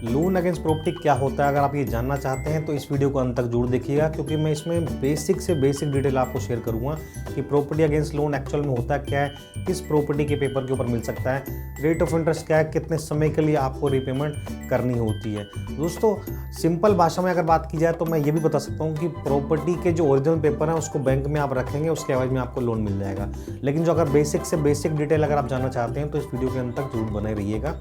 Loan against property क्या होता है, अगर आप ये जानना चाहते हैं तो इस वीडियो को अंत तक जरूर देखिएगा, क्योंकि मैं इसमें बेसिक से बेसिक डिटेल आपको शेयर करूंगा कि प्रॉपर्टी अगेंस्ट लोन एक्चुअल में होता क्या है, किस प्रॉपर्टी के पेपर के ऊपर मिल सकता है, रेट ऑफ इंटरेस्ट क्या है, कितने समय के लिए आपको रीपेमेंट करनी होती है। दोस्तों सिंपल भाषा में अगर बात की जाए तो मैं ये भी बता सकता हूँ कि प्रॉपर्टी के जो ओरिजिनल पेपर हैं उसको बैंक में आप रखेंगे, उसके एवज में आपको लोन मिल जाएगा। लेकिन जो अगर बेसिक से बेसिक डिटेल अगर आप जानना चाहते हैं तो इस वीडियो के अंत तक जरूर बने रहिएगा।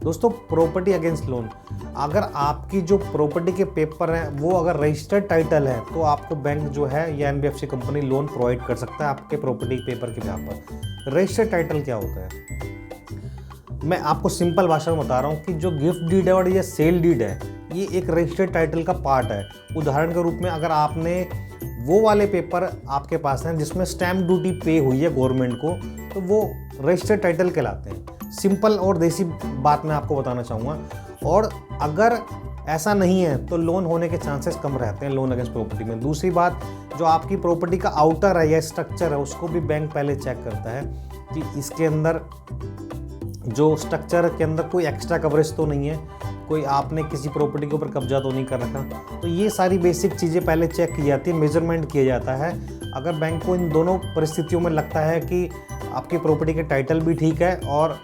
दोस्तों प्रॉपर्टी अगेंस्ट लोन, अगर आपकी जो प्रॉपर्टी के पेपर हैं वो अगर रजिस्टर्ड टाइटल है तो आपको बैंक जो है या एनबीएफसी कंपनी लोन प्रोवाइड कर सकता है आपके प्रॉपर्टी पेपर के बिहाफ पर। रजिस्टर्ड टाइटल क्या होता है, मैं आपको सिंपल भाषा में बता रहा हूँ कि जो गिफ्ट डीड है और ये सेल डीड है, ये एक रजिस्टर्ड टाइटल का पार्ट है। उदाहरण के रूप में अगर आपने वो वाले पेपर आपके पास हैं जिसमें स्टैम्प ड्यूटी पे हुई है गवर्नमेंट को, तो वो रजिस्टर्ड टाइटल कहलाते हैं। सिंपल और देसी बात मैं आपको बताना चाहूँगा। और अगर ऐसा नहीं है तो लोन होने के चांसेस कम रहते हैं लोन अगेंस्ट प्रॉपर्टी में। दूसरी बात, जो आपकी प्रॉपर्टी का आउटर है या स्ट्रक्चर है उसको भी बैंक पहले चेक करता है कि इसके अंदर जो स्ट्रक्चर के अंदर कोई एक्स्ट्रा कवरेज तो नहीं है, कोई आपने किसी प्रॉपर्टी के ऊपर कब्जा तो नहीं कर रखा। तो ये सारी बेसिक चीज़ें पहले चेक की जाती है, मेजरमेंट किया जाता है। अगर बैंक को इन दोनों परिस्थितियों में लगता है कि आपकी प्रॉपर्टी के टाइटल भी ठीक है और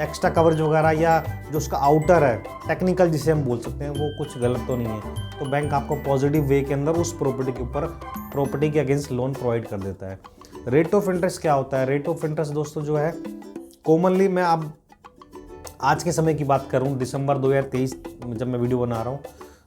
एक्स्ट्रा कवरेज वगैरह या जो उसका आउटर है टेक्निकल जिसे हम बोल सकते हैं वो कुछ गलत तो नहीं है, तो बैंक आपको पॉजिटिव वे के अंदर उस प्रॉपर्टी के ऊपर प्रॉपर्टी के अगेंस्ट लोन प्रोवाइड कर देता है। रेट ऑफ इंटरेस्ट क्या होता है, रेट ऑफ इंटरेस्ट दोस्तों जो है कॉमनली, मैं अब आज के समय की बात करूं, दिसंबर 2023 जब मैं वीडियो बना रहा हूं,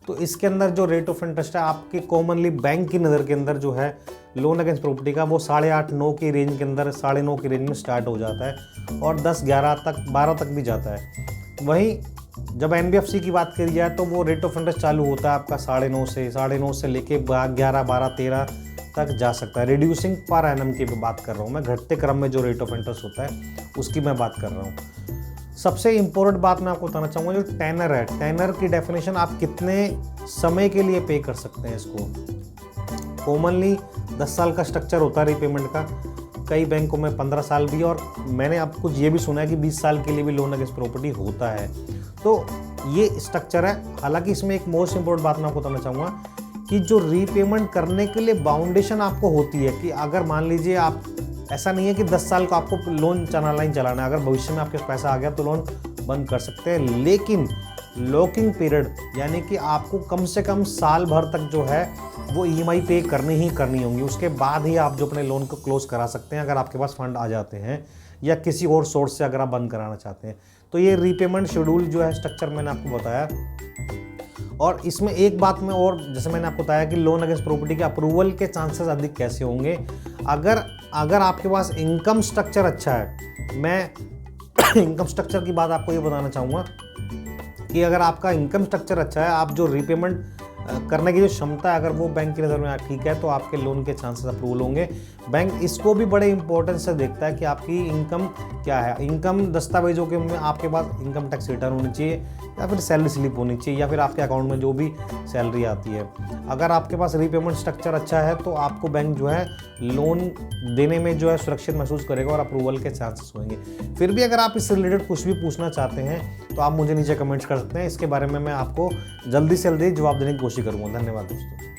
तो इसके अंदर जो रेट ऑफ इंटरेस्ट है आपके कॉमनली बैंक की नज़र के अंदर जो है लोन अगेंस्ट प्रॉपर्टी का वो 8.5-9 की रेंज के अंदर, 9.5 की रेंज में स्टार्ट हो जाता है और 10-11 तक 12 तक भी जाता है। वहीं जब एनबीएफसी की बात करी जाए तो वो रेट ऑफ इंटरेस्ट चालू होता है आपका 9.5 से लेके 11, 12, 13 तक जा सकता है। रिड्यूसिंग पर एनम की बात कर रहा हूँ मैं, घटते क्रम में जो रेट ऑफ इंटरेस्ट होता है उसकी मैं बात कर रहा हूँ। सबसे इम्पोर्टेंट बात मैं आपको बताना चाहूँगा, जो टेनर है, टेनर की डेफिनेशन, आप कितने समय के लिए पे कर सकते हैं इसको। कॉमनली 10 साल का स्ट्रक्चर होता है रीपेमेंट का, कई बैंकों में 15 साल भी, और मैंने अब कुछ ये भी सुना है कि 20 साल के लिए भी लोन अगेंस्ट प्रॉपर्टी होता है। तो ये स्ट्रक्चर है। हालांकि इसमें एक मोस्ट इंपॉर्टेंट बात मैं आपको बताना चाहूँगा कि जो रीपेमेंट करने के लिए बाउंडेशन आपको होती है कि अगर मान लीजिए आप, ऐसा नहीं है कि 10 साल का आपको लोन चलाना है, अगर भविष्य में आपके पास पैसा आ गया तो लोन बंद कर सकते हैं, लेकिन लॉकिंग पीरियड यानी कि आपको कम से कम साल भर तक जो है वो ईएमआई पे करनी ही करनी होंगी। उसके बाद ही आप जो अपने लोन को क्लोज करा सकते हैं अगर आपके पास फंड आ जाते हैं या किसी और सोर्स से अगर आप बंद कराना चाहते हैं। तो ये रीपेमेंट शेड्यूल जो है स्ट्रक्चर मैंने आपको बताया। और इसमें एक बात में और, जैसे मैंने आपको बताया कि लोन अगेंस्ट प्रॉपर्टी के अप्रूवल के चांसेस अधिक कैसे होंगे, अगर आपके पास इनकम स्ट्रक्चर अच्छा है। मैं इनकम स्ट्रक्चर की बात आपको ये बताना चाहूँगा कि अगर आपका इनकम स्ट्रक्चर अच्छा है, आप जो रीपेमेंट करने की जो क्षमता है अगर वो बैंक की नज़र में ठीक है, तो आपके लोन के चांसेस अप्रूवल होंगे। बैंक इसको भी बड़े इंपॉर्टेंस से देखता है कि आपकी इनकम क्या है। इनकम दस्तावेजों के में आपके पास इनकम टैक्स रिटर्न होनी चाहिए या फिर सैलरी स्लिप होनी चाहिए या फिर आपके अकाउंट में जो भी सैलरी आती है। अगर आपके पास रीपेमेंट स्ट्रक्चर अच्छा है तो आपको बैंक जो है लोन देने में जो है सुरक्षित महसूस करेगा और अप्रूवल के चांसेस होंगे। फिर भी अगर आप इससे रिलेटेड कुछ भी पूछना चाहते हैं तो आप मुझे नीचे कमेंट्स कर सकते हैं। इसके बारे में मैं आपको जल्दी से जल्दी जवाब देने की कोशिश करूँगा। धन्यवाद दोस्तों।